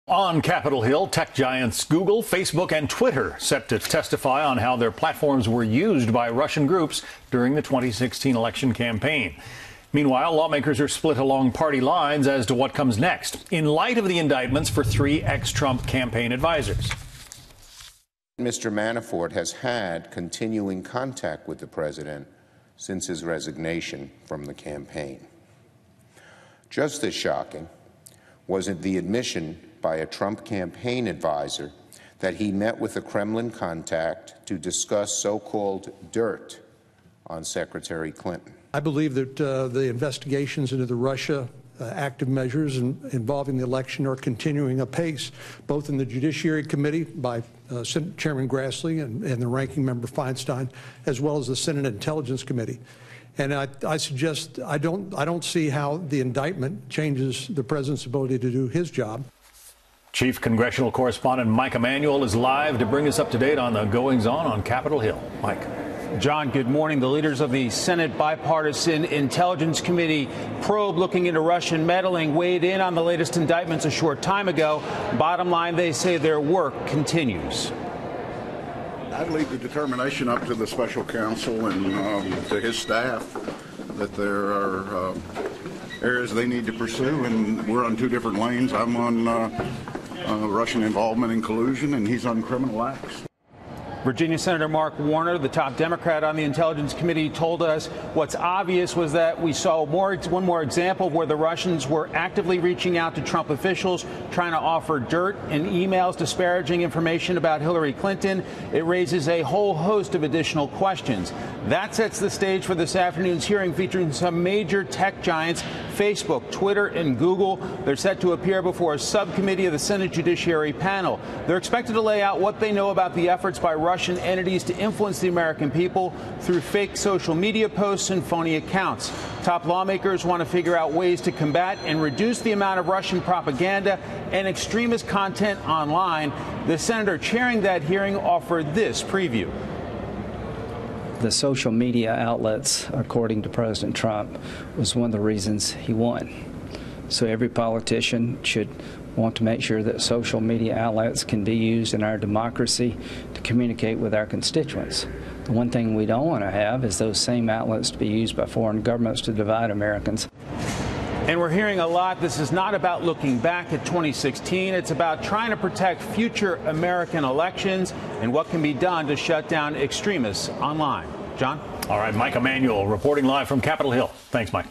On Capitol Hill, tech giants Google, Facebook, and Twitter set to testify on how their platforms were used by Russian groups during the 2016 election campaign. Meanwhile, lawmakers are split along party lines as to what comes next, in light of the indictments for 3 ex-Trump campaign advisors. Mr. Manafort has had continuing contact with the president since his resignation from the campaign. Just as shocking was it the admission by a Trump campaign advisor that he met with a Kremlin contact to discuss so-called dirt on Secretary Clinton. I believe that the investigations into the Russia active measures involving the election are continuing apace, both in the Judiciary Committee by Senate Chairman Grassley and the Ranking Member Feinstein, as well as the Senate Intelligence Committee. And I suggest I don't see how the indictment changes the president's ability to do his job. Chief Congressional Correspondent Mike Emanuel is live to bring us up to date on the goings-on on Capitol Hill. Mike. John, good morning. The leaders of the Senate Bipartisan Intelligence Committee probe looking into Russian meddling weighed in on the latest indictments a short time ago. Bottom line, they say their work continues. I'd leave the determination up to the special counsel and to his staff that there are areas they need to pursue, and we're on 2 different lanes. I'm on Russian involvement in collusion, and he's on criminal acts. Virginia Senator Mark Warner, the top Democrat on the Intelligence Committee, told us what's obvious was that we saw one more example of where the Russians were actively reaching out to Trump officials, trying to offer dirt and emails disparaging information about Hillary Clinton. It raises a whole host of additional questions. That sets the stage for this afternoon's hearing featuring some major tech giants, Facebook, Twitter, and Google. They're set to appear before a subcommittee of the Senate Judiciary panel. They're expected to lay out what they know about the efforts by Russian entities to influence the American people through fake social media posts and phony accounts. Top lawmakers want to figure out ways to combat and reduce the amount of Russian propaganda and extremist content online. The senator chairing that hearing offered this preview. The social media outlets, according to President Trump, was one of the reasons he won. So every politician should want to make sure that social media outlets can be used in our democracy to communicate with our constituents. The one thing we don't want to have is those same outlets to be used by foreign governments to divide Americans. And we're hearing a lot. This is not about looking back at 2016. It's about trying to protect future American elections and what can be done to shut down extremists online. John? All right, Mike Emanuel reporting live from Capitol Hill. Thanks, Mike.